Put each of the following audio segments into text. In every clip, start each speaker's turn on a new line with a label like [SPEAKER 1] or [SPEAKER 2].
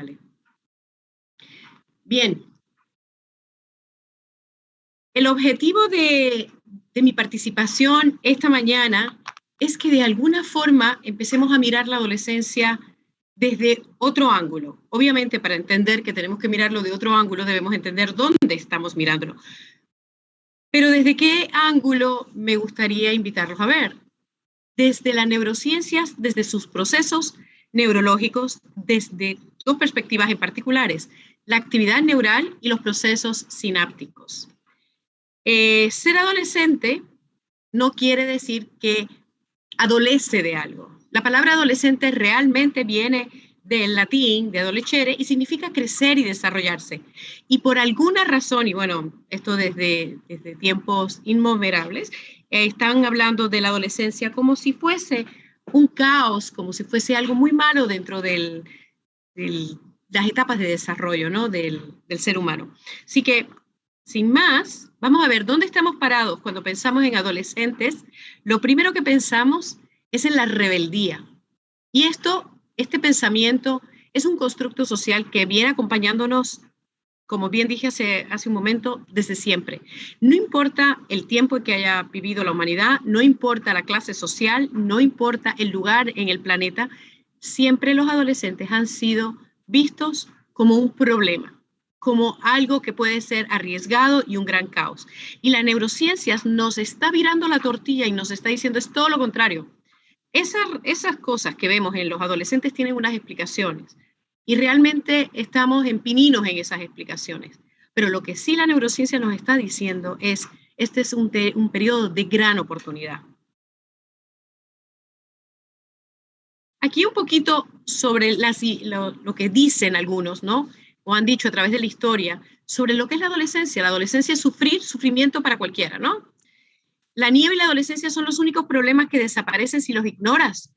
[SPEAKER 1] Vale. Bien. El objetivo de mi participación esta mañana es que de alguna forma empecemos a mirar la adolescencia desde otro ángulo. Obviamente, para entender que tenemos que mirarlo de otro ángulo, debemos entender dónde estamos mirándolo. Pero ¿desde qué ángulo me gustaría invitarlos a ver? Desde las neurociencias, desde sus procesos neurológicos, desde dos perspectivas en particulares, la actividad neural y los procesos sinápticos. Ser adolescente no quiere decir que adolece de algo. La palabra adolescente realmente viene del latín, de adolecere, y significa crecer y desarrollarse. Y por alguna razón, y bueno, esto desde tiempos inmemoriales, están hablando de la adolescencia como si fuese un caos, como si fuese algo muy malo dentro de las etapas de desarrollo, ¿no? del ser humano. Así que, sin más, vamos a ver dónde estamos parados cuando pensamos en adolescentes. Lo primero que pensamos es en la rebeldía. Y este pensamiento es un constructo social que viene acompañándonos, como bien dije hace un momento, desde siempre. No importa el tiempo en que haya vivido la humanidad, no importa la clase social, no importa el lugar en el planeta, siempre los adolescentes han sido vistos como un problema, como algo que puede ser arriesgado y un gran caos. Y la neurociencia nos está virando la tortilla y nos está diciendo es todo lo contrario. Esas cosas que vemos en los adolescentes tienen unas explicaciones y realmente estamos en pininos en esas explicaciones. Pero lo que sí la neurociencia nos está diciendo es, este es un periodo de gran oportunidad. Aquí un poquito sobre lo que dicen algunos, ¿no? O han dicho a través de la historia sobre lo que es la adolescencia. La adolescencia es sufrimiento para cualquiera, ¿no? La nieve y la adolescencia son los únicos problemas que desaparecen si los ignoras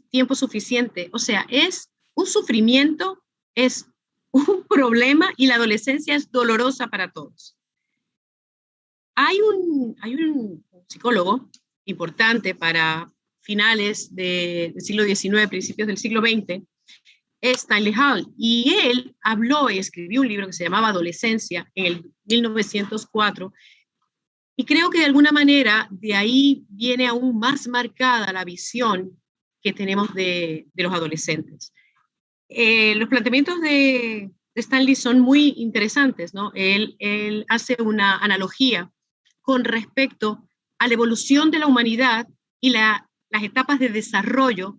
[SPEAKER 1] tiempo suficiente. O sea, es un sufrimiento, es un problema y la adolescencia es dolorosa para todos. Hay un psicólogo importante para finales del siglo XIX, principios del siglo XX, es Stanley Hall, y él habló y escribió un libro que se llamaba Adolescencia en el 1904, y creo que de alguna manera de ahí viene aún más marcada la visión que tenemos de los adolescentes. Los planteamientos de Stanley son muy interesantes, ¿no? Él hace una analogía con respecto a la evolución de la humanidad y las etapas de desarrollo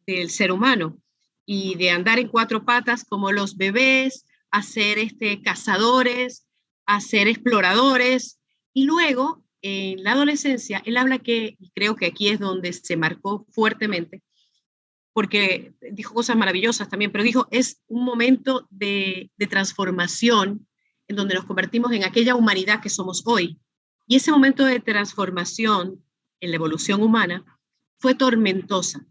[SPEAKER 1] del ser humano y de andar en cuatro patas como los bebés, a ser cazadores, a ser exploradores, y luego en la adolescencia él habla que, y creo que aquí es donde se marcó fuertemente, porque dijo cosas maravillosas también, pero dijo, es un momento de transformación en donde nos convertimos en aquella humanidad que somos hoy. Y ese momento de transformación en la evolución humana fue tormentosa.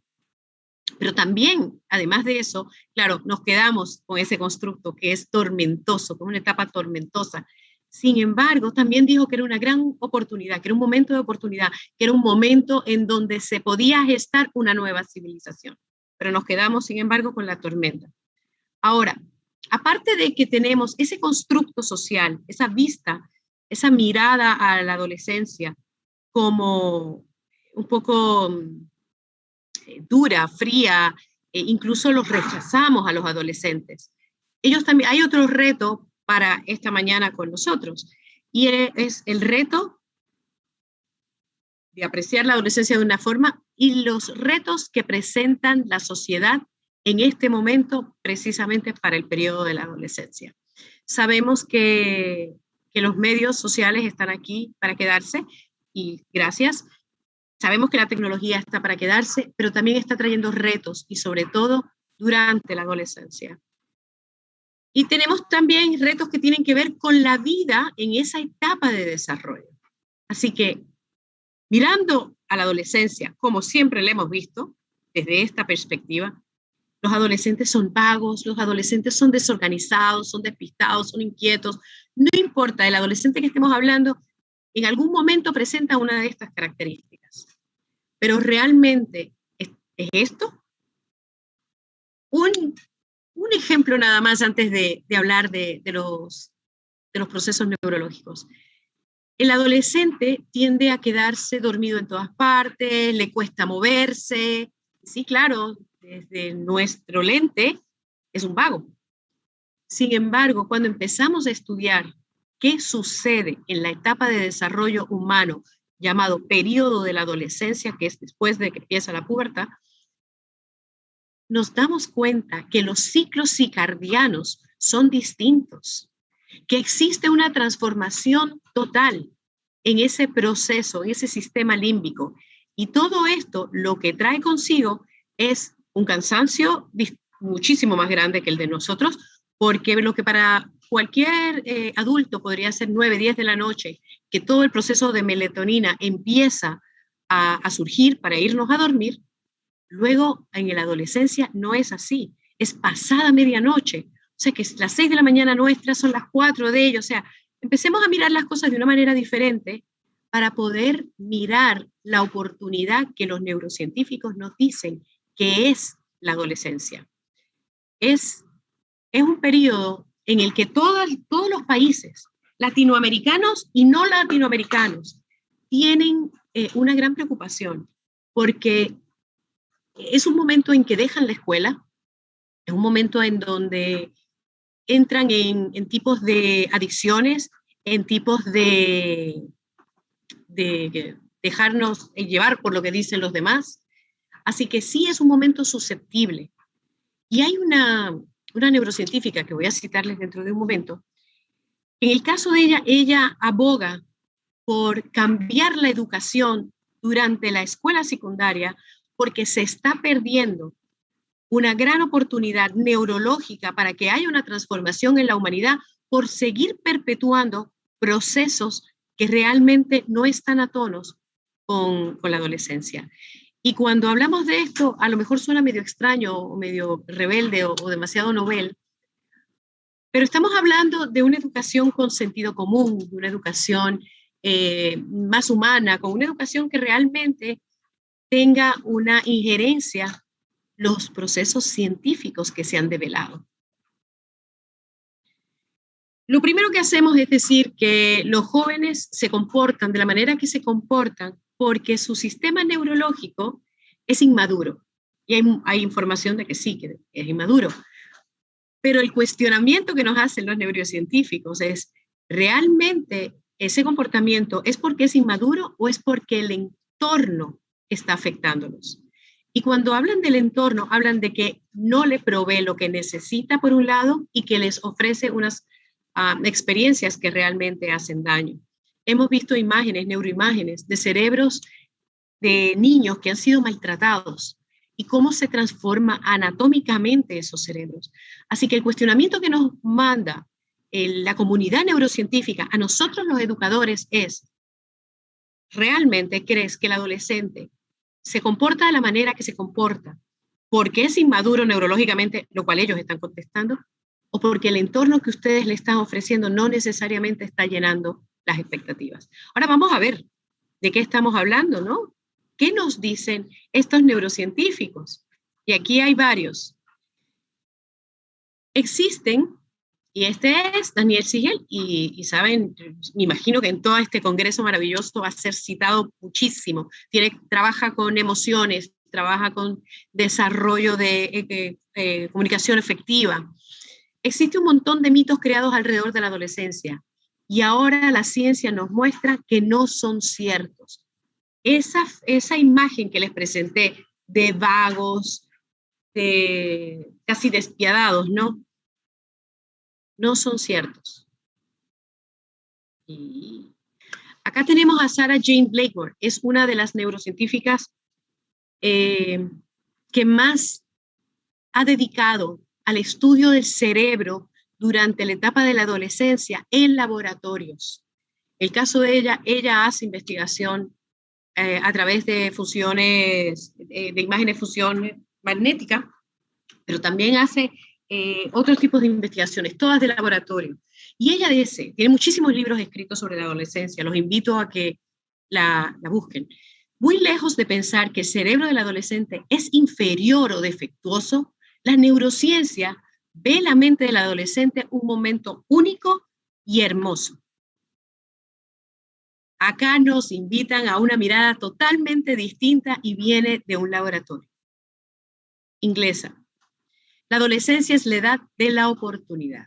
[SPEAKER 1] Pero también, además de eso, claro, nos quedamos con ese constructo que es tormentoso, con una etapa tormentosa. Sin embargo, también dijo que era una gran oportunidad, que era un momento de oportunidad, que era un momento en donde se podía gestar una nueva civilización. Pero nos quedamos, sin embargo, con la tormenta. Ahora, aparte de que tenemos ese constructo social, esa vista, esa mirada a la adolescencia como un poco dura, fría, incluso los rechazamos a los adolescentes. Ellos también, hay otro reto para esta mañana con nosotros, y es el reto de apreciar la adolescencia de una forma y los retos que presentan la sociedad en este momento precisamente para el periodo de la adolescencia. Sabemos que los medios sociales están aquí para quedarse y gracias. Sabemos que la tecnología está para quedarse, pero también está trayendo retos y sobre todo durante la adolescencia. Y tenemos también retos que tienen que ver con la vida en esa etapa de desarrollo. Así que mirando a la adolescencia, como siempre la hemos visto, desde esta perspectiva, los adolescentes son vagos, los adolescentes son desorganizados, son despistados, son inquietos. No importa, el adolescente que estemos hablando, en algún momento presenta una de estas características. Pero realmente, ¿es esto? Un Un ejemplo nada más antes de hablar de los procesos neurológicos. El adolescente tiende a quedarse dormido en todas partes, le cuesta moverse. Sí, claro, desde nuestro lente es un vago. Sin embargo, cuando empezamos a estudiar qué sucede en la etapa de desarrollo humano llamado periodo de la adolescencia, que es después de que empieza la pubertad, nos damos cuenta que los ciclos circadianos son distintos, que existe una transformación total en ese proceso, en ese sistema límbico. Y todo esto lo que trae consigo es un cansancio muchísimo más grande que el de nosotros, porque lo que para cualquier adulto podría ser 9, 10 de la noche, que todo el proceso de melatonina empieza a surgir para irnos a dormir, luego en la adolescencia no es así, es pasada medianoche. O sea que las 6 de la mañana nuestras son las 4 de ellos. O sea, empecemos a mirar las cosas de una manera diferente para poder mirar la oportunidad que los neurocientíficos nos dicen que es la adolescencia. Es un periodo en el que todos los países, latinoamericanos y no latinoamericanos, tienen una gran preocupación, porque es un momento en que dejan la escuela, es un momento en donde entran en tipos de adicciones, en tipos de dejarnos llevar por lo que dicen los demás. Así que sí es un momento susceptible. Y hay una neurocientífica que voy a citarles dentro de un momento. En el caso de ella aboga por cambiar la educación durante la escuela secundaria porque se está perdiendo una gran oportunidad neurológica para que haya una transformación en la humanidad por seguir perpetuando procesos que realmente no están a tonos con la adolescencia. Y cuando hablamos de esto, a lo mejor suena medio extraño o medio rebelde o demasiado novel, pero estamos hablando de una educación con sentido común, de una educación más humana, con una educación que realmente tenga una injerencia los procesos científicos que se han develado. Lo primero que hacemos es decir que los jóvenes se comportan de la manera que se comportan porque su sistema neurológico es inmaduro. Y hay información de que sí, que es inmaduro. Pero el cuestionamiento que nos hacen los neurocientíficos es, ¿realmente ese comportamiento es porque es inmaduro o es porque el entorno está afectándolos? Y cuando hablan del entorno, hablan de que no le provee lo que necesita por un lado y que les ofrece unas experiencias que realmente hacen daño. Hemos visto imágenes, neuroimágenes de cerebros de niños que han sido maltratados y cómo se transforma anatómicamente esos cerebros. Así que el cuestionamiento que nos manda la comunidad neurocientífica a nosotros los educadores es, ¿realmente crees que el adolescente se comporta de la manera que se comporta porque es inmaduro neurológicamente, lo cual ellos están contestando, o porque el entorno que ustedes le están ofreciendo no necesariamente está llenando las expectativas? Ahora vamos a ver de qué estamos hablando, ¿no? ¿Qué nos dicen estos neurocientíficos? Y aquí hay varios. Existen, y este es Daniel Siegel, y saben, me imagino que en todo este congreso maravilloso va a ser citado muchísimo. Trabaja con emociones, trabaja con desarrollo de comunicación efectiva. Existe un montón de mitos creados alrededor de la adolescencia, y ahora la ciencia nos muestra que no son ciertos. Esa imagen que les presenté de vagos, de casi despiadados, no son ciertos. Y acá tenemos a Sarah Jane Blakemore, es una de las neurocientíficas que más ha dedicado al estudio del cerebro durante la etapa de la adolescencia en laboratorios. El caso de ella hace investigación a través de funciones, de imágenes de fusión magnética, pero también hace otros tipos de investigaciones, todas de laboratorio. Y ella tiene muchísimos libros escritos sobre la adolescencia, los invito a que la busquen. Muy lejos de pensar que el cerebro del adolescente es inferior o defectuoso, la neurociencia ve la mente del adolescente un momento único y hermoso. Acá nos invitan a una mirada totalmente distinta y viene de un laboratorio inglesa. La adolescencia es la edad de la oportunidad.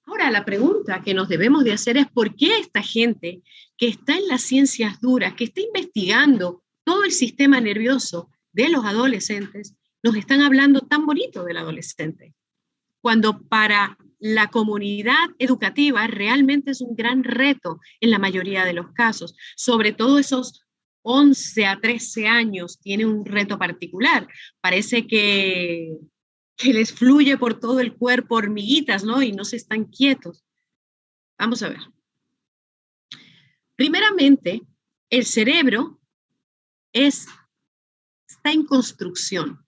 [SPEAKER 1] Ahora, la pregunta que nos debemos de hacer es ¿por qué esta gente que está en las ciencias duras, que está investigando todo el sistema nervioso de los adolescentes, nos están hablando tan bonito del adolescente? Cuando para la comunidad educativa realmente es un gran reto en la mayoría de los casos, sobre todo esos 11 a 13 años tiene un reto particular. Parece que les fluye por todo el cuerpo hormiguitas, ¿no? Y no se están quietos. Vamos a ver. Primeramente, el cerebro está en construcción.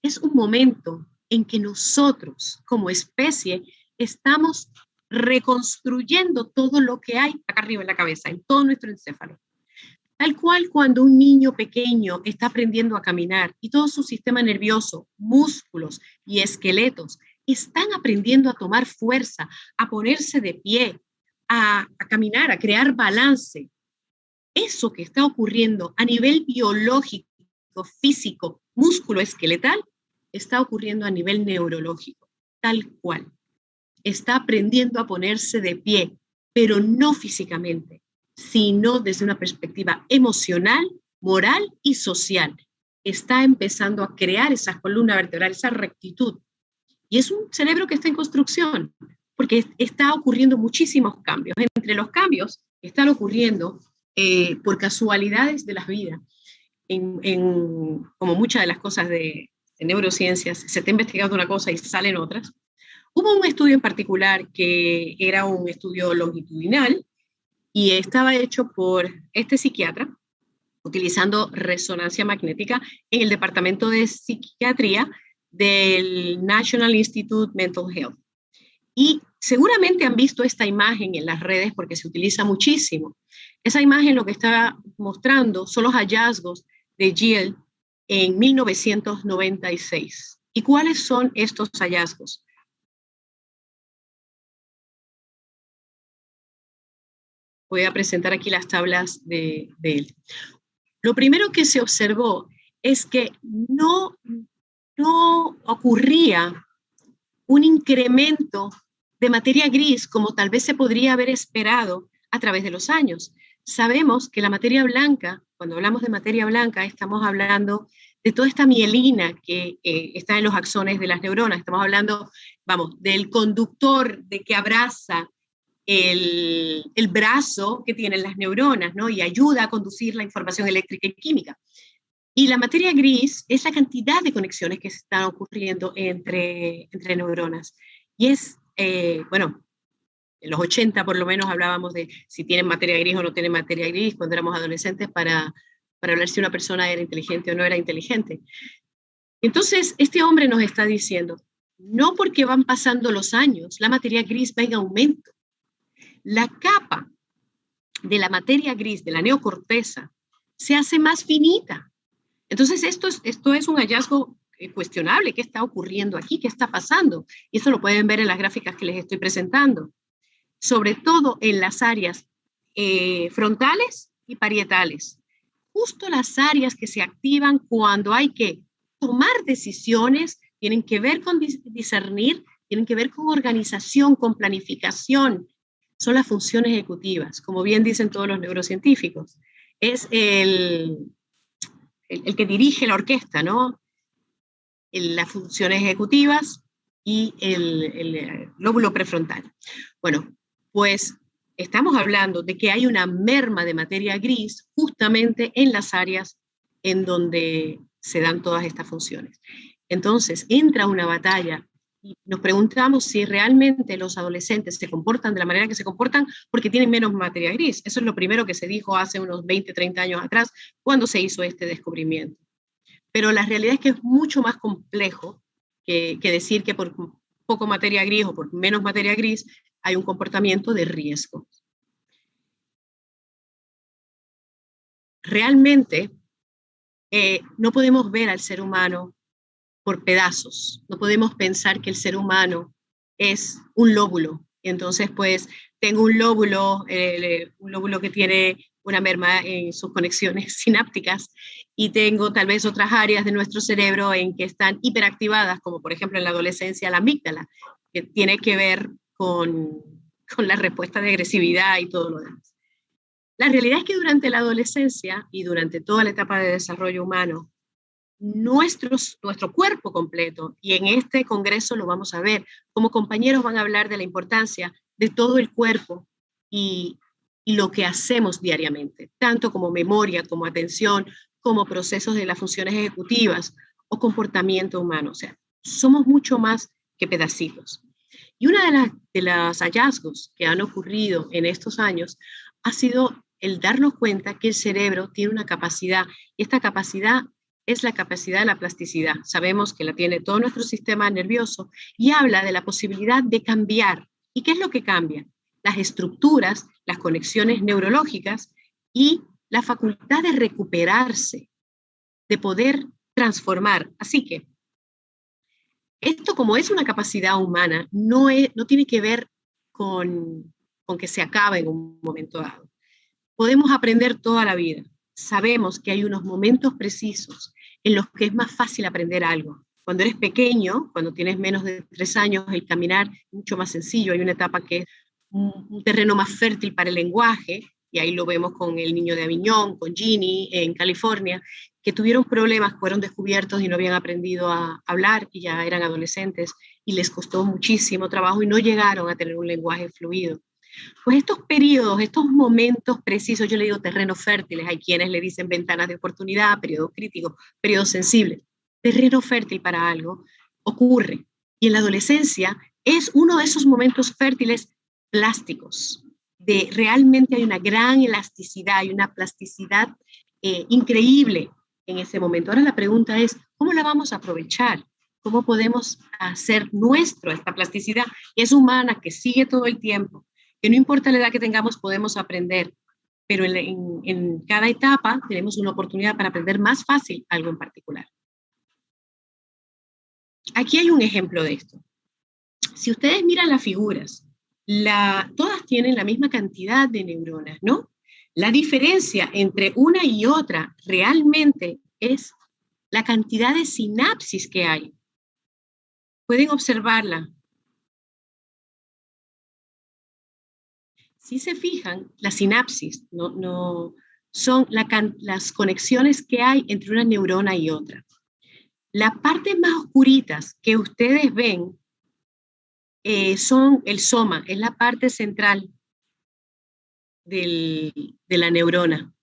[SPEAKER 1] Es un momento en que nosotros, como especie, estamos reconstruyendo todo lo que hay acá arriba en la cabeza, en todo nuestro encéfalo. Tal cual cuando un niño pequeño está aprendiendo a caminar y todo su sistema nervioso, músculos y esqueletos están aprendiendo a tomar fuerza, a ponerse de pie, a caminar, a crear balance. Eso que está ocurriendo a nivel biológico, físico, músculo esqueletal, está ocurriendo a nivel neurológico, tal cual. Está aprendiendo a ponerse de pie, pero no físicamente, sino desde una perspectiva emocional, moral y social. Está empezando a crear esa columna vertebral, esa rectitud. Y es un cerebro que está en construcción, porque está ocurriendo muchísimos cambios. Entre los cambios que están ocurriendo por casualidades de las vidas, como muchas de las cosas de neurociencias, se está investigando una cosa y salen otras. Hubo un estudio en particular que era un estudio longitudinal y estaba hecho por este psiquiatra utilizando resonancia magnética en el departamento de psiquiatría del National Institute Mental Health. Y seguramente han visto esta imagen en las redes porque se utiliza muchísimo. Esa imagen lo que está mostrando son los hallazgos de Gill en 1996. ¿Y cuáles son estos hallazgos? Voy a presentar aquí las tablas de él. Lo primero que se observó es que no ocurría un incremento de materia gris como tal vez se podría haber esperado a través de los años. Sabemos que la materia blanca, cuando hablamos de materia blanca, estamos hablando de toda esta mielina que está en los axones de las neuronas. Estamos hablando, vamos, del conductor de que abraza el brazo que tienen las neuronas, ¿no? Y ayuda a conducir la información eléctrica y química. Y la materia gris es la cantidad de conexiones que están ocurriendo entre neuronas. Y es, bueno, en los 80 por lo menos hablábamos de si tienen materia gris o no tienen materia gris cuando éramos adolescentes para hablar si una persona era inteligente o no era inteligente. Entonces, este hombre nos está diciendo, no porque van pasando los años, la materia gris va en aumento. La capa de la materia gris, de la neocorteza, se hace más finita. Entonces, esto es un hallazgo cuestionable. ¿Qué está ocurriendo aquí? ¿Qué está pasando? Y esto lo pueden ver en las gráficas que les estoy presentando. Sobre todo en las áreas frontales y parietales. Justo las áreas que se activan cuando hay que tomar decisiones, tienen que ver con discernir, tienen que ver con organización, con planificación. Son las funciones ejecutivas, como bien dicen todos los neurocientíficos. Es el que dirige la orquesta, ¿no? Las funciones ejecutivas y el lóbulo prefrontal. Bueno, pues estamos hablando de que hay una merma de materia gris justamente en las áreas en donde se dan todas estas funciones. Entonces, entra una batalla y nos preguntamos si realmente los adolescentes se comportan de la manera que se comportan porque tienen menos materia gris. Eso es lo primero que se dijo hace unos 20, 30 años atrás cuando se hizo este descubrimiento. Pero la realidad es que es mucho más complejo que decir que por poco materia gris o por menos materia gris hay un comportamiento de riesgo. Realmente no podemos ver al ser humano por pedazos. No podemos pensar que el ser humano es un lóbulo. Y entonces, pues, tengo un lóbulo que tiene una merma en sus conexiones sinápticas y tengo tal vez otras áreas de nuestro cerebro en que están hiperactivadas, como por ejemplo en la adolescencia la amígdala, que tiene que ver con la respuesta de agresividad y todo lo demás. La realidad es que durante la adolescencia y durante toda la etapa de desarrollo humano, nuestro cuerpo completo, y en este congreso lo vamos a ver, como compañeros van a hablar de la importancia de todo el cuerpo y lo que hacemos diariamente, tanto como memoria, como atención, como procesos de las funciones ejecutivas o comportamiento humano. O sea, somos mucho más que pedacitos. Y una de los hallazgos que han ocurrido en estos años ha sido el darnos cuenta que el cerebro tiene una capacidad, y esta capacidad es la capacidad de la plasticidad. Sabemos que la tiene todo nuestro sistema nervioso y habla de la posibilidad de cambiar. ¿Y qué es lo que cambia? Las estructuras, las conexiones neurológicas y la facultad de recuperarse, de poder transformar. Así que esto, como es una capacidad humana, no tiene que ver con que se acabe en un momento dado. Podemos aprender toda la vida. Sabemos que hay unos momentos precisos en los que es más fácil aprender algo. Cuando eres pequeño, cuando tienes menos de 3 años, el caminar es mucho más sencillo. Hay una etapa que es un terreno más fértil para el lenguaje, y ahí lo vemos con el niño de Aviñón, con Ginny en California, que tuvieron problemas, fueron descubiertos y no habían aprendido a hablar y ya eran adolescentes y les costó muchísimo trabajo y no llegaron a tener un lenguaje fluido. Pues estos periodos, estos momentos precisos, yo le digo terrenos fértiles, hay quienes le dicen ventanas de oportunidad, periodos críticos, periodos sensibles. Terreno fértil para algo ocurre. Y en la adolescencia es uno de esos momentos fértiles plásticos, de realmente hay una gran elasticidad, hay una plasticidad increíble en ese momento. Ahora la pregunta es, ¿cómo la vamos a aprovechar? ¿Cómo podemos hacer nuestro esta plasticidad? Es humana, que sigue todo el tiempo, que no importa la edad que tengamos, podemos aprender, pero en cada etapa tenemos una oportunidad para aprender más fácil algo en particular. Aquí hay un ejemplo de esto. Si ustedes miran las figuras, todas tienen la misma cantidad de neuronas, ¿no? La diferencia entre una y otra realmente es la cantidad de sinapsis que hay. Pueden observarla. Si se fijan, las sinapsis son las conexiones que hay entre una neurona y otra. Las partes más oscuritas que ustedes ven son el soma, es la parte central de la neurona.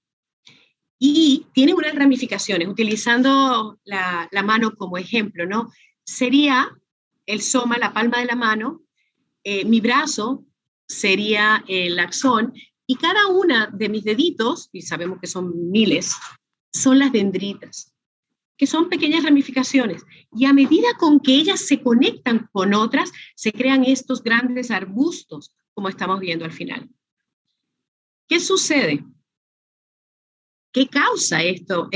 [SPEAKER 1] Y tiene unas ramificaciones, utilizando la mano como ejemplo, ¿no? Sería el soma, la palma de la mano, mi brazo sería el axón, y cada una de mis deditos, y sabemos que son miles, son las dendritas, que son pequeñas ramificaciones. Y a medida con que ellas se conectan con otras, se crean estos grandes arbustos, como estamos viendo al final. ¿Qué sucede? ¿Qué causa esto?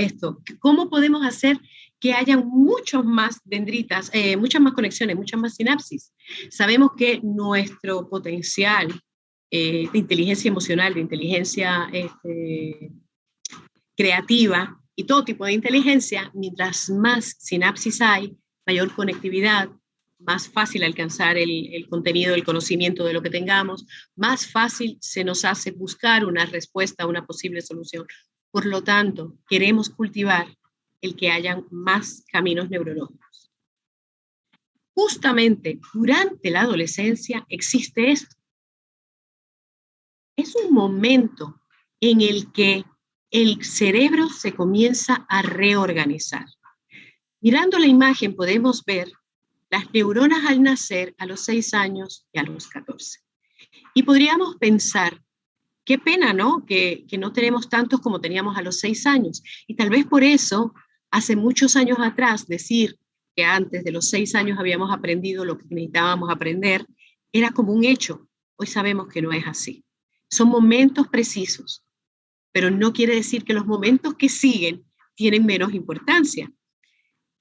[SPEAKER 1] ¿Cómo podemos hacer que haya muchas más dendritas, muchas más conexiones, muchas más sinapsis? Sabemos que nuestro potencial de inteligencia emocional, de inteligencia creativa y todo tipo de inteligencia, mientras más sinapsis hay, mayor conectividad, más fácil alcanzar el contenido, el conocimiento de lo que tengamos, más fácil se nos hace buscar una respuesta a una posible solución. Por lo tanto, queremos cultivar el que hayan más caminos neurológicos. Justamente durante la adolescencia existe esto. Es un momento en el que el cerebro se comienza a reorganizar. Mirando la imagen podemos ver las neuronas al nacer a los 6 años y a los 14. Y podríamos pensar, qué pena, ¿no? Que no tenemos tantos como teníamos a los 6 años. Y tal vez por eso, hace muchos años atrás, decir que antes de los 6 años habíamos aprendido lo que necesitábamos aprender, era como un hecho. Hoy sabemos que no es así. Son momentos precisos, pero no quiere decir que los momentos que siguen tienen menos importancia.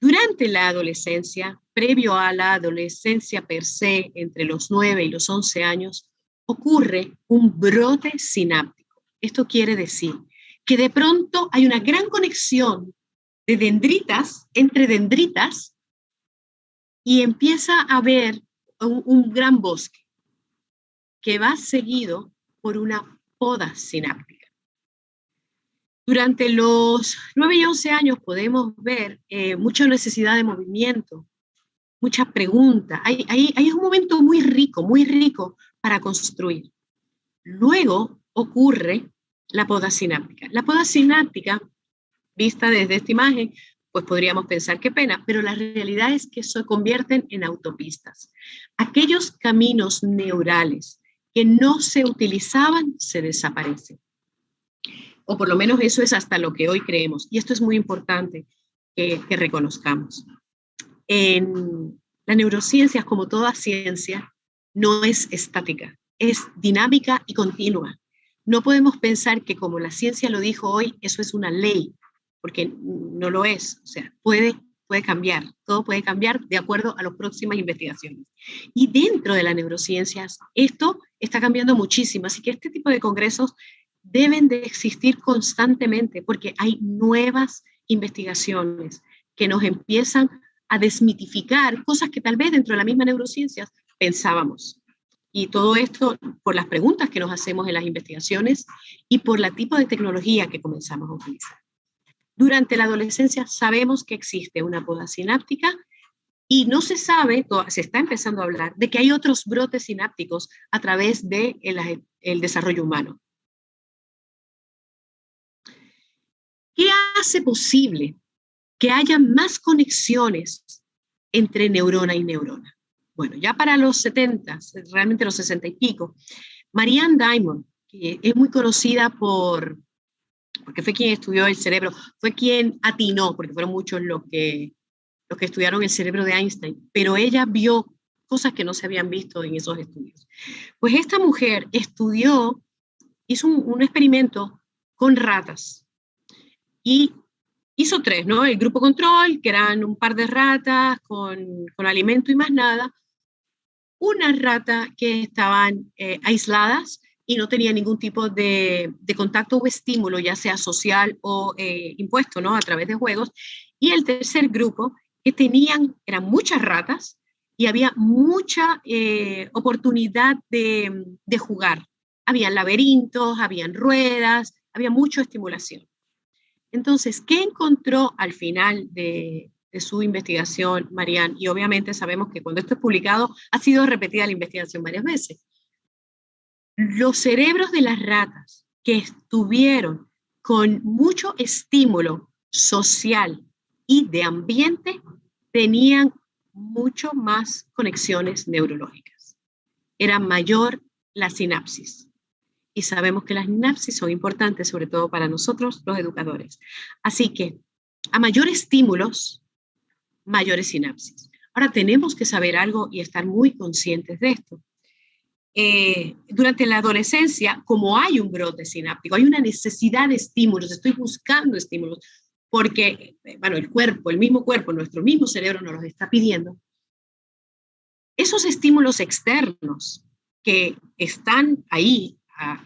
[SPEAKER 1] Durante la adolescencia, previo a la adolescencia per se, entre los 9 y los 11 años, ocurre un brote sináptico. Esto quiere decir que de pronto hay una gran conexión de dendritas, entre dendritas, y empieza a haber un gran bosque que va seguido por una poda sináptica. Durante los 9 y 11 años podemos ver mucha necesidad de movimiento, muchas preguntas. Hay un momento muy rico para construir. Luego ocurre la poda sináptica. La poda sináptica, vista desde esta imagen, pues podríamos pensar qué pena, pero la realidad es que se convierten en autopistas. Aquellos caminos neurales que no se utilizaban se desaparecen. O por lo menos eso es hasta lo que hoy creemos. Y esto es muy importante que reconozcamos. En la neurociencia, como toda ciencia, no es estática, es dinámica y continua. No podemos pensar que como la ciencia lo dijo hoy, eso es una ley, porque no lo es. O sea, puede cambiar, todo puede cambiar de acuerdo a las próximas investigaciones. Y dentro de las neurociencias, esto está cambiando muchísimo, así que este tipo de congresos deben de existir constantemente porque hay nuevas investigaciones que nos empiezan a desmitificar cosas que tal vez dentro de la misma neurociencia pensábamos. Y todo esto por las preguntas que nos hacemos en las investigaciones y por el tipo de tecnología que comenzamos a utilizar. Durante la adolescencia sabemos que existe una poda sináptica y no se sabe, se está empezando a hablar de que hay otros brotes sinápticos a través del desarrollo humano. ¿Qué hace posible que haya más conexiones entre neurona y neurona? Bueno, ya para los 70, realmente los 60 y pico, Marianne Diamond, que es muy conocida porque fue quien estudió el cerebro, fue quien atinó, porque fueron muchos los que estudiaron el cerebro de Einstein, pero ella vio cosas que no se habían visto en esos estudios. Pues esta mujer hizo un experimento con ratas y hizo 3, ¿no? El grupo control, que eran un par de ratas con alimento y más nada, unas ratas que estaban aisladas y no tenían ningún tipo de contacto o estímulo, ya sea social o impuesto, ¿no? A través de juegos, y el tercer grupo que eran muchas ratas y había mucha oportunidad de jugar. Habían laberintos, habían ruedas, había mucha estimulación. Entonces, ¿qué encontró al final de su investigación, Marianne? Y obviamente sabemos que cuando esto es publicado ha sido repetida la investigación varias veces. Los cerebros de las ratas que estuvieron con mucho estímulo social y de ambiente tenían mucho más conexiones neurológicas. Era mayor la sinapsis. Y sabemos que las sinapsis son importantes, sobre todo para nosotros, los educadores. Así que, a mayores estímulos, mayores sinapsis. Ahora, tenemos que saber algo y estar muy conscientes de esto. Durante la adolescencia, como hay un brote sináptico, hay una necesidad de estímulos, estoy buscando estímulos, porque, bueno, el mismo cuerpo, nuestro mismo cerebro nos los está pidiendo. Esos estímulos externos que están ahí, al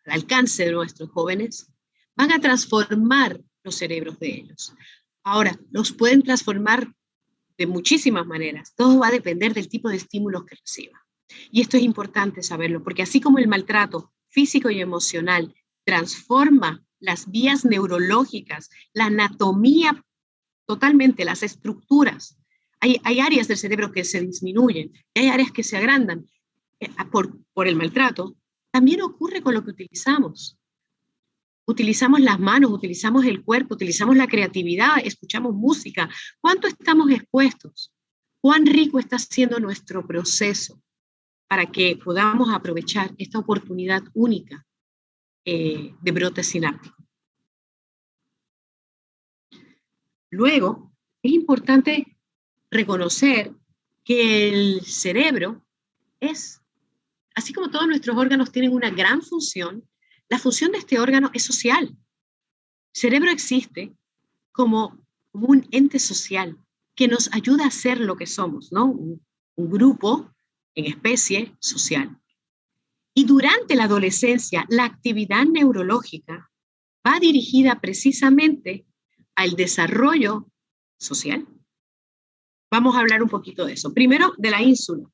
[SPEAKER 1] alcance de nuestros jóvenes, van a transformar los cerebros de ellos. Ahora, los pueden transformar de muchísimas maneras. Todo va a depender del tipo de estímulos que reciban. Y esto es importante saberlo, porque así como el maltrato físico y emocional transforma las vías neurológicas, la anatomía totalmente, las estructuras, hay áreas del cerebro que se disminuyen, hay áreas que se agrandan por el maltrato. También ocurre con lo que utilizamos. Utilizamos las manos, utilizamos el cuerpo, utilizamos la creatividad, escuchamos música. ¿Cuánto estamos expuestos? ¿Cuán rico está siendo nuestro proceso para que podamos aprovechar esta oportunidad única de brote sináptico? Luego, es importante reconocer que el cerebro es, así como todos nuestros órganos tienen una gran función, la función de este órgano es social. El cerebro existe como como un ente social que nos ayuda a ser lo que somos, ¿no? Un grupo en especie social. Y durante la adolescencia, la actividad neurológica va dirigida precisamente al desarrollo social. Vamos a hablar un poquito de eso. Primero, de la ínsula.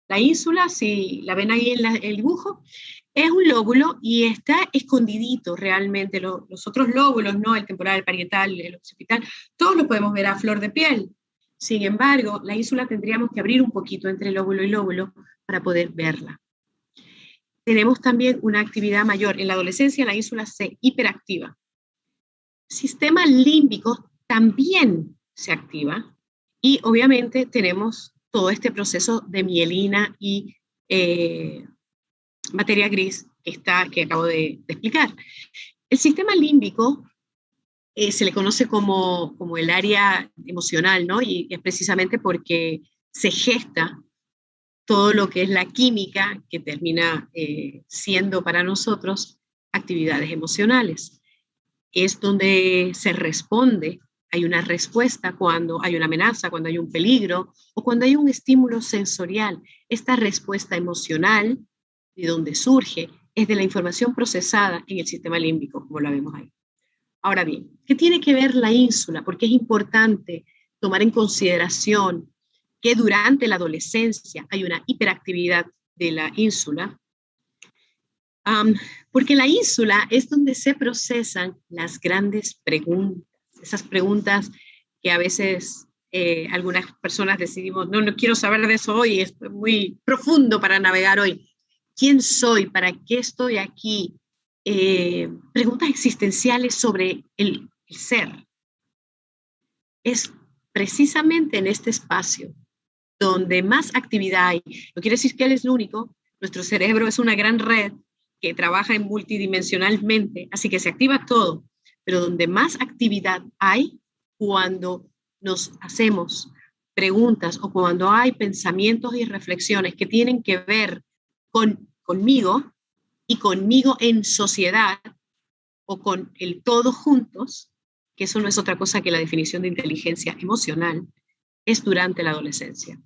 [SPEAKER 1] La ínsula, si la ven ahí en el dibujo, es un lóbulo y está escondidito realmente. Los otros lóbulos, ¿no? El temporal, el parietal, el occipital, todos los podemos ver a flor de piel. Sin embargo, la ínsula tendríamos que abrir un poquito entre lóbulo y lóbulo para poder verla. Tenemos también una actividad mayor. En la adolescencia la ínsula se hiperactiva. Sistema límbico también se activa y obviamente tenemos todo este proceso de mielina y materia gris que acabo de explicar. El sistema límbico se le conoce como el área emocional, ¿no? Y es precisamente porque se gesta todo lo que es la química que termina siendo para nosotros actividades emocionales. Es donde se responde, hay una respuesta cuando hay una amenaza, cuando hay un peligro o cuando hay un estímulo sensorial. Esta respuesta emocional, de donde surge, es de la información procesada en el sistema límbico, como la vemos ahí. Ahora bien, ¿qué tiene que ver la ínsula? Porque es importante tomar en consideración que durante la adolescencia hay una hiperactividad de la ínsula, porque la ínsula es donde se procesan las grandes preguntas, esas preguntas que a veces algunas personas decidimos, no quiero saber de eso hoy, es muy profundo para navegar hoy. ¿Quién soy? ¿Para qué estoy aquí? Preguntas existenciales sobre el ser. Es precisamente en este espacio donde más actividad hay. No quiere decir que él es el único. Nuestro cerebro es una gran red que trabaja multidimensionalmente, así que se activa todo, pero donde más actividad hay cuando nos hacemos preguntas o cuando hay pensamientos y reflexiones que tienen que ver conmigo y conmigo en sociedad o con el todo juntos, que eso no es otra cosa que la definición de inteligencia emocional, es durante la adolescencia.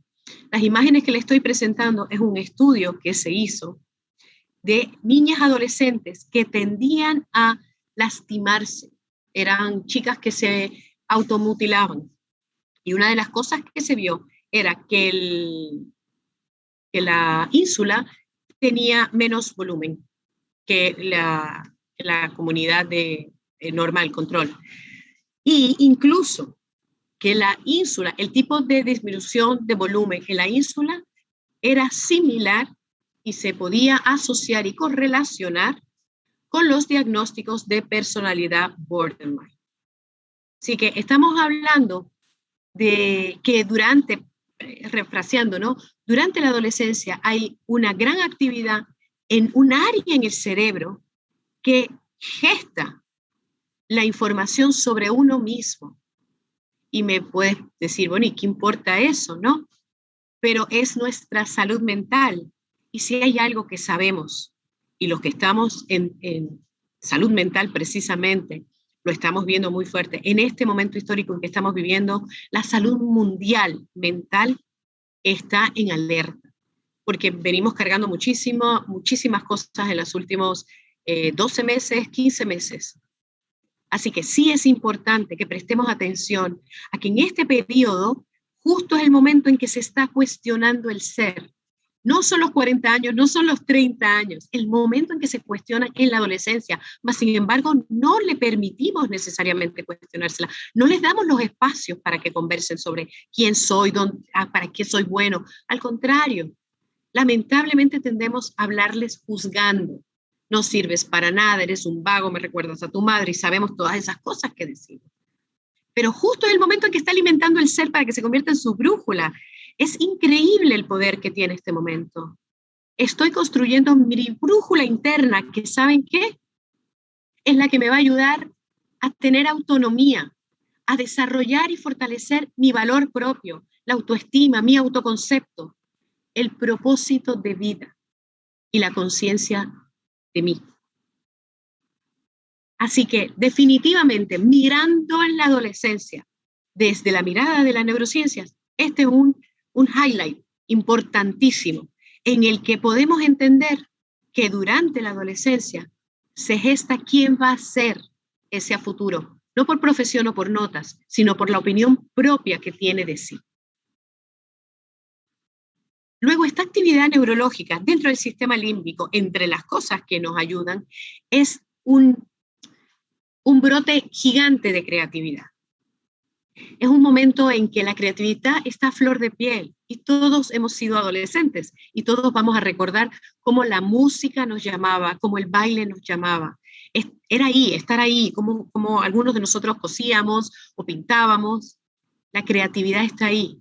[SPEAKER 1] Las imágenes que le estoy presentando es un estudio que se hizo de niñas adolescentes que tendían a lastimarse. Eran chicas que se automutilaban. Y una de las cosas que se vio era que la ínsula tenía menos volumen que la comunidad de normal, control. Y incluso que la ínsula, el tipo de disminución de volumen en la ínsula era similar y se podía asociar y correlacionar con los diagnósticos de personalidad borderline. Así que estamos hablando de que refraseando, ¿no? Durante la adolescencia hay una gran actividad en un área en el cerebro que gesta la información sobre uno mismo. Y me puedes decir, bueno, ¿y qué importa eso, no? Pero es nuestra salud mental. Y si hay algo que sabemos, y los que estamos en salud mental precisamente, lo estamos viendo muy fuerte. En este momento histórico en que estamos viviendo, la salud mundial mental está en alerta, porque venimos cargando muchísimas cosas en los últimos 12 meses, 15 meses. Así que sí es importante que prestemos atención a que en este periodo justo es el momento en que se está cuestionando el ser. No son los 40 años, no son los 30 años, el momento en que se cuestiona en la adolescencia, mas sin embargo no le permitimos necesariamente cuestionársela, no les damos los espacios para que conversen sobre quién soy, para qué soy bueno. Al contrario, lamentablemente tendemos a hablarles juzgando. No sirves para nada, eres un vago, me recuerdas a tu madre, y sabemos todas esas cosas que decimos. Pero justo es el momento en que está alimentando el ser para que se convierta en su brújula. Es increíble el poder que tiene este momento. Estoy construyendo mi brújula interna, que ¿saben qué? Es la que me va a ayudar a tener autonomía, a desarrollar y fortalecer mi valor propio, la autoestima, mi autoconcepto, el propósito de vida y la conciencia de mí. Así que definitivamente, mirando en la adolescencia, desde la mirada de las neurociencias, este es un highlight importantísimo en el que podemos entender que durante la adolescencia se gesta quién va a ser ese a futuro, no por profesión o por notas, sino por la opinión propia que tiene de sí. Luego, esta actividad neurológica dentro del sistema límbico, entre las cosas que nos ayudan, es un brote gigante de creatividad. Es un momento en que la creatividad está a flor de piel y todos hemos sido adolescentes y todos vamos a recordar cómo la música nos llamaba, cómo el baile nos llamaba. Era ahí, estar ahí, como algunos de nosotros cosíamos o pintábamos. La creatividad está ahí.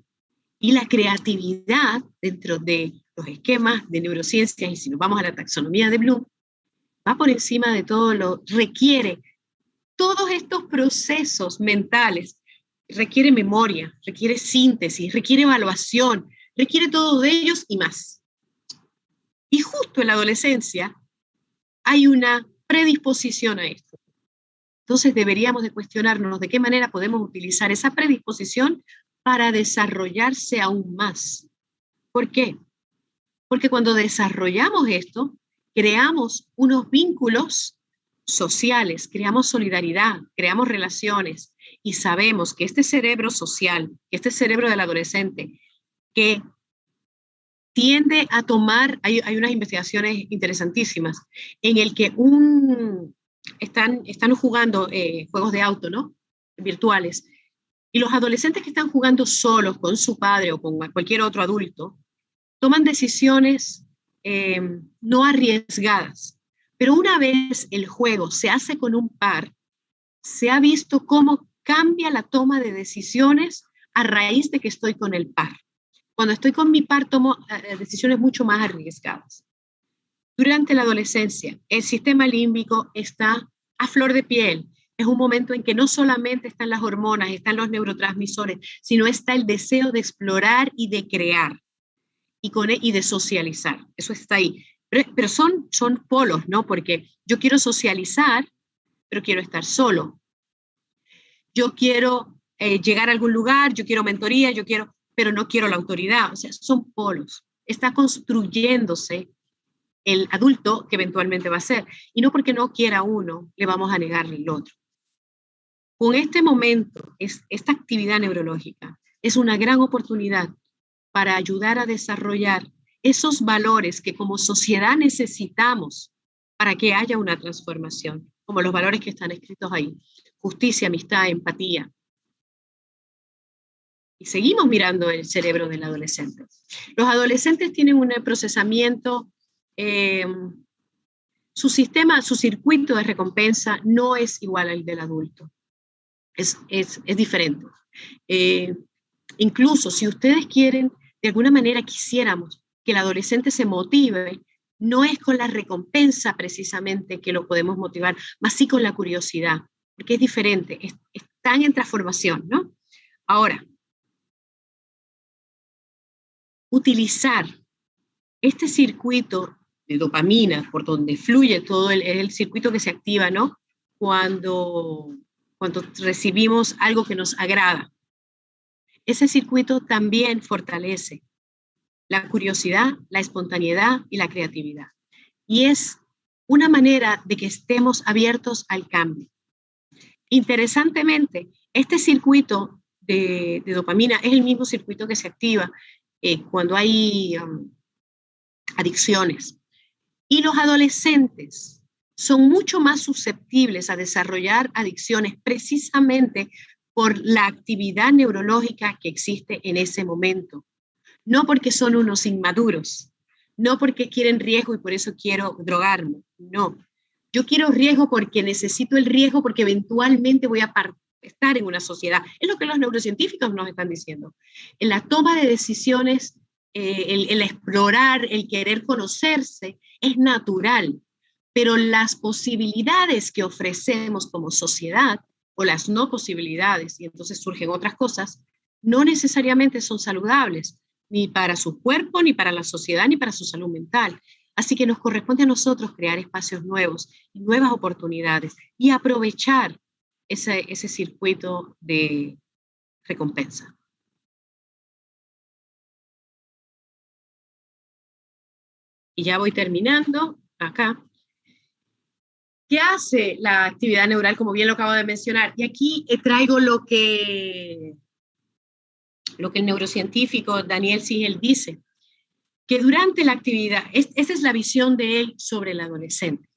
[SPEAKER 1] Y la creatividad dentro de los esquemas de neurociencias, y si nos vamos a la taxonomía de Bloom, va por encima de todo, requiere todos estos procesos mentales, requiere memoria, requiere síntesis, requiere evaluación, requiere todo de ellos y más. Y justo en la adolescencia hay una predisposición a esto. Entonces deberíamos de cuestionarnos de qué manera podemos utilizar esa predisposición para desarrollarse aún más. ¿Por qué? Porque cuando desarrollamos esto, creamos unos vínculos sociales, creamos solidaridad, creamos relaciones y sabemos que este cerebro social, que este cerebro del adolescente, que tiende a tomar, hay unas investigaciones interesantísimas en el que están jugando juegos de auto, ¿no? Virtuales, y los adolescentes que están jugando solos con su padre o con cualquier otro adulto, toman decisiones no arriesgadas. Pero una vez el juego se hace con un par, se ha visto cómo cambia la toma de decisiones a raíz de que estoy con el par. Cuando estoy con mi par, tomo decisiones mucho más arriesgadas. Durante la adolescencia, el sistema límbico está a flor de piel. Es un momento en que no solamente están las hormonas, están los neurotransmisores, sino está el deseo de explorar y de crear y de socializar. Eso está ahí. Pero son polos, ¿no? Porque yo quiero socializar, pero quiero estar solo. Yo quiero llegar a algún lugar, yo quiero mentoría, pero no quiero la autoridad. O sea, son polos. Está construyéndose el adulto que eventualmente va a ser. Y no porque no quiera uno, le vamos a negarle el otro. Con este momento, esta actividad neurológica es una gran oportunidad para ayudar a desarrollar esos valores que como sociedad necesitamos para que haya una transformación, como los valores que están escritos ahí: justicia, amistad, empatía. Y seguimos mirando el cerebro del adolescente. Los adolescentes tienen un procesamiento, su circuito de recompensa no es igual al del adulto. Es diferente. Incluso si ustedes quieren, de alguna manera quisiéramos que el adolescente se motive, no es con la recompensa precisamente que lo podemos motivar, más sí con la curiosidad, porque es diferente, están en transformación, ¿no? Ahora, utilizar este circuito de dopamina, por donde fluye todo el circuito que se activa, ¿no? Cuando recibimos algo que nos agrada. Ese circuito también fortalece la curiosidad, la espontaneidad y la creatividad. Y es una manera de que estemos abiertos al cambio. Interesantemente, este circuito de dopamina es el mismo circuito que se activa cuando hay adicciones. Y los adolescentes son mucho más susceptibles a desarrollar adicciones precisamente por la actividad neurológica que existe en ese momento. No porque son unos inmaduros, no porque quieren riesgo y por eso quiero drogarme, no. Yo quiero riesgo porque necesito el riesgo porque eventualmente voy a estar en una sociedad. Es lo que los neurocientíficos nos están diciendo. En la toma de decisiones, el explorar, el querer conocerse, es natural, pero las posibilidades que ofrecemos como sociedad o las no posibilidades, y entonces surgen otras cosas, no necesariamente son saludables, ni para su cuerpo, ni para la sociedad, ni para su salud mental. Así que nos corresponde a nosotros crear espacios nuevos y nuevas oportunidades y aprovechar ese circuito de recompensa. Y ya voy terminando acá. ¿Qué hace la actividad neural? Como bien lo acabo de mencionar. Y aquí traigo lo que el neurocientífico Daniel Siegel dice, que durante la actividad, esa es la visión de él sobre el adolescente.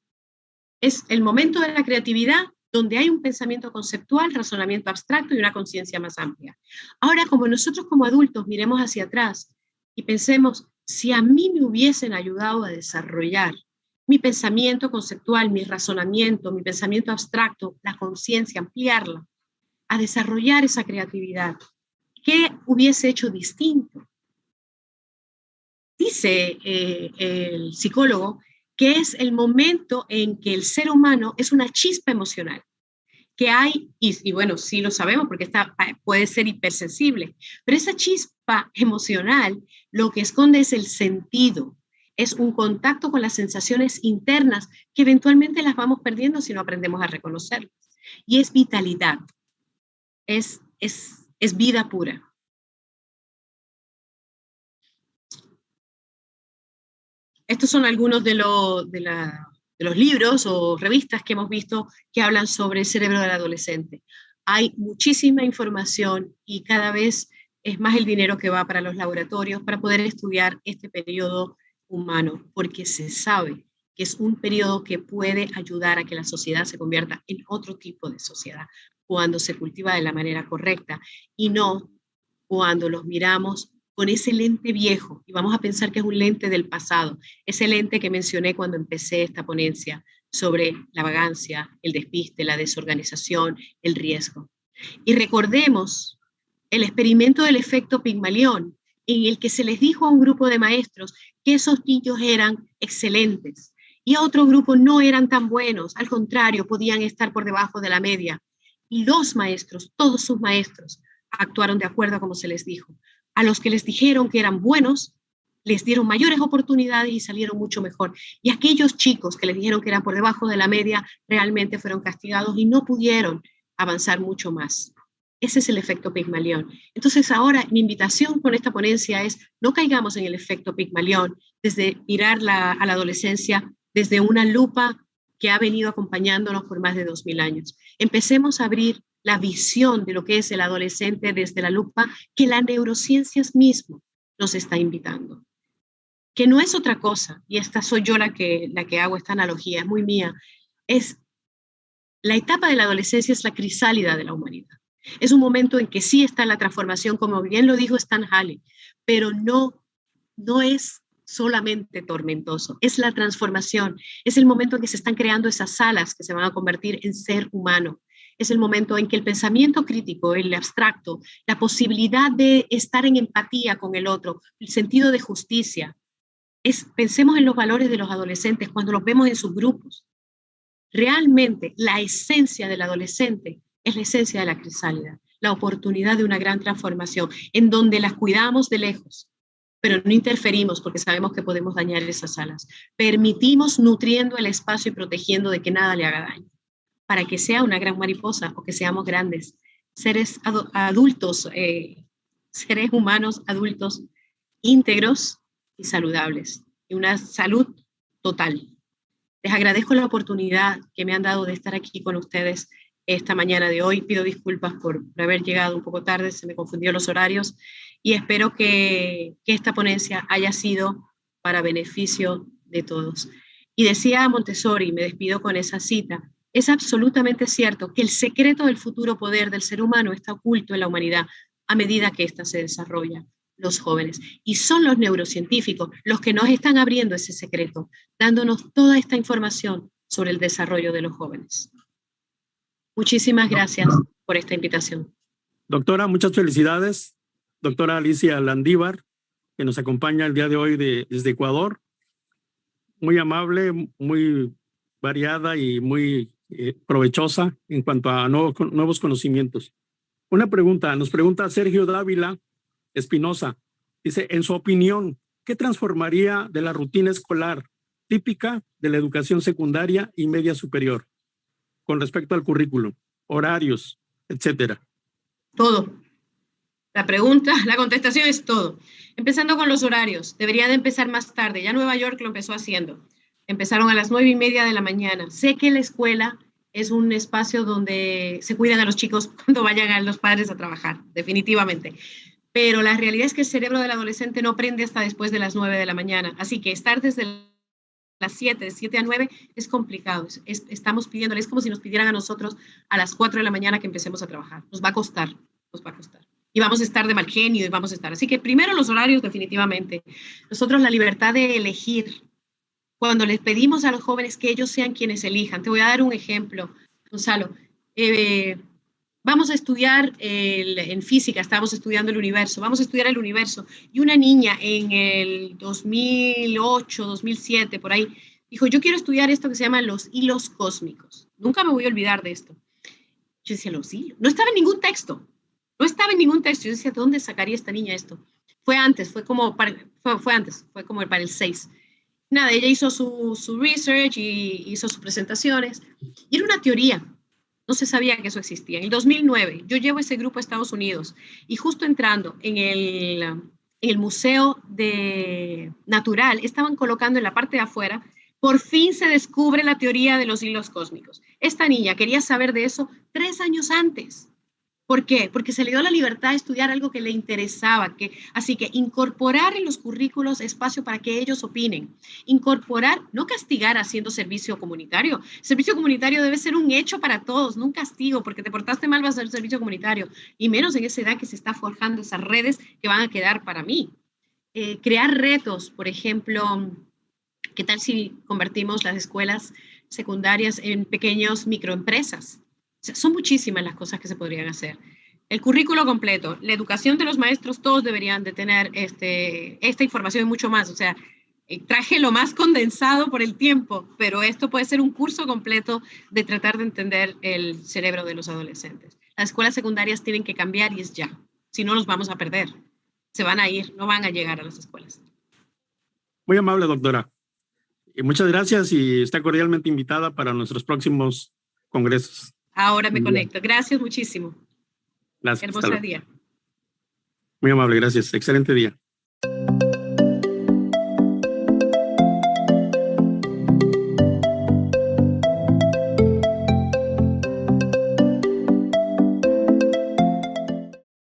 [SPEAKER 1] Es el momento de la creatividad donde hay un pensamiento conceptual, razonamiento abstracto y una conciencia más amplia. Ahora, como nosotros como adultos miremos hacia atrás y pensemos, si a mí me hubiesen ayudado a desarrollar mi pensamiento conceptual, mi razonamiento, mi pensamiento abstracto, la conciencia, ampliarla, a desarrollar esa creatividad, ¿qué hubiese hecho distinto? Dice el psicólogo que es el momento en que el ser humano es una chispa emocional, que hay, y bueno, sí lo sabemos porque puede ser hipersensible, pero esa chispa emocional lo que esconde es el sentido, es un contacto con las sensaciones internas que eventualmente las vamos perdiendo si no aprendemos a reconocerlas. Y es vitalidad, es vida pura. Estos son algunos de los libros o revistas que hemos visto que hablan sobre el cerebro del adolescente. Hay muchísima información y cada vez es más el dinero que va para los laboratorios para poder estudiar este periodo humano, porque se sabe que es un periodo que puede ayudar a que la sociedad se convierta en otro tipo de sociedad cuando se cultiva de la manera correcta y no cuando los miramos con ese lente viejo y vamos a pensar que es un lente del pasado, ese lente que mencioné cuando empecé esta ponencia sobre la vagancia, el despiste, la desorganización, el riesgo. Y recordemos el experimento del efecto Pigmalión, en el que se les dijo a un grupo de maestros que esos niños eran excelentes y a otro grupo no eran tan buenos, al contrario, podían estar por debajo de la media. Y los maestros, todos sus maestros, actuaron de acuerdo a como se les dijo. A los que les dijeron que eran buenos, les dieron mayores oportunidades y salieron mucho mejor. Y aquellos chicos que les dijeron que eran por debajo de la media, realmente fueron castigados y no pudieron avanzar mucho más. Ese es el efecto Pigmalión. Entonces ahora mi invitación con esta ponencia es no caigamos en el efecto Pigmalión desde mirar a la adolescencia desde una lupa que ha venido acompañándonos por más de 2000 años. Empecemos a abrir la visión de lo que es el adolescente desde la lupa que la neurociencias mismo nos está invitando. Que no es otra cosa, y esta soy yo la que hago esta analogía, es muy mía, es la etapa de la adolescencia es la crisálida de la humanidad. Es un momento en que sí está la transformación, como bien lo dijo Stan Halley, pero no es solamente tormentoso, es la transformación, es el momento en que se están creando esas alas que se van a convertir en ser humano. Es el momento en que el pensamiento crítico, el abstracto, la posibilidad de estar en empatía con el otro, el sentido de justicia, pensemos en los valores de los adolescentes cuando los vemos en sus grupos. Realmente la esencia del adolescente es la esencia de la crisálida, la oportunidad de una gran transformación, en donde las cuidamos de lejos, pero no interferimos porque sabemos que podemos dañar esas alas. Permitimos nutriendo el espacio y protegiendo de que nada le haga daño, para que sea una gran mariposa o que seamos grandes, seres adultos, seres humanos adultos íntegros y saludables, y una salud total. Les agradezco la oportunidad que me han dado de estar aquí con ustedes esta mañana de hoy. Pido disculpas por haber llegado un poco tarde, se me confundió los horarios y espero que esta ponencia haya sido para beneficio de todos. Y decía Montessori, me despido con esa cita, es absolutamente cierto que el secreto del futuro poder del ser humano está oculto en la humanidad a medida que ésta se desarrolla. Los jóvenes. Y son los neurocientíficos los que nos están abriendo ese secreto, dándonos toda esta información sobre el desarrollo de los jóvenes. Muchísimas gracias por esta invitación.
[SPEAKER 2] Doctora, muchas felicidades. Doctora Alicia Landívar, que nos acompaña el día de hoy desde Ecuador. Muy amable, muy variada y muy provechosa en cuanto a nuevos conocimientos. Una pregunta, nos pregunta Sergio Dávila Espinosa, dice, en su opinión, ¿qué transformaría de la rutina escolar típica de la educación secundaria y media superior con respecto al currículum, horarios, etcétera?
[SPEAKER 1] Todo. La pregunta, la contestación es todo. Empezando con los horarios, debería de empezar más tarde. Ya Nueva York lo empezó haciendo. Empezaron a las 9:30 de la mañana. Sé que la escuela es un espacio donde se cuidan a los chicos cuando vayan a los padres a trabajar, definitivamente. Pero la realidad es que el cerebro del adolescente no aprende hasta después de las 9 de la mañana. Así que estar desde las 7, de 7 a 9 es complicado. Estamos pidiéndole, es como si nos pidieran a nosotros a las 4 de la mañana que empecemos a trabajar. Nos va a costar, nos va a costar. Y vamos a estar de mal genio y vamos a estar. Así que primero los horarios, definitivamente. Nosotros la libertad de elegir. Cuando les pedimos a los jóvenes que ellos sean quienes elijan. Te voy a dar un ejemplo, Gonzalo. Vamos a estudiar en física, estábamos estudiando el universo, vamos a estudiar el universo. Y una niña en el 2008, 2007, por ahí, dijo, yo quiero estudiar esto que se llama los hilos cósmicos. Nunca me voy a olvidar de esto. Yo decía, los hilos. No estaba en ningún texto. No estaba en ningún texto. Yo decía, ¿de dónde sacaría esta niña esto? Fue antes, fue como para el 6. Nada, ella hizo su research y hizo sus presentaciones. Y era una teoría. No se sabía que eso existía. En el 2009, yo llevo ese grupo a Estados Unidos y justo entrando en el Museo Natural, estaban colocando en la parte de afuera, por fin se descubre la teoría de los hilos cósmicos. Esta niña quería saber de eso 3 años antes. ¿Por qué? Porque se le dio la libertad de estudiar algo que le interesaba. Así que incorporar en los currículos espacio para que ellos opinen. Incorporar, no castigar haciendo servicio comunitario. Servicio comunitario debe ser un hecho para todos, no un castigo, porque te portaste mal vas a hacer servicio comunitario. Y menos en esa edad que se está forjando esas redes que van a quedar para mí. Crear retos, por ejemplo, ¿qué tal si convertimos las escuelas secundarias en pequeñas microempresas? O sea, son muchísimas las cosas que se podrían hacer. El currículo completo, la educación de los maestros, todos deberían de tener esta información y mucho más. O sea, traje lo más condensado por el tiempo, pero esto puede ser un curso completo de tratar de entender el cerebro de los adolescentes. Las escuelas secundarias tienen que cambiar y es ya. Si no, los vamos a perder. Se van a ir, no van a llegar a las escuelas.
[SPEAKER 2] Muy amable, doctora. Y muchas gracias y está cordialmente invitada para nuestros próximos congresos.
[SPEAKER 1] Ahora me conecto. Gracias muchísimo.
[SPEAKER 2] Gracias.
[SPEAKER 1] Hermoso día.
[SPEAKER 2] Muy amable, gracias. Excelente día.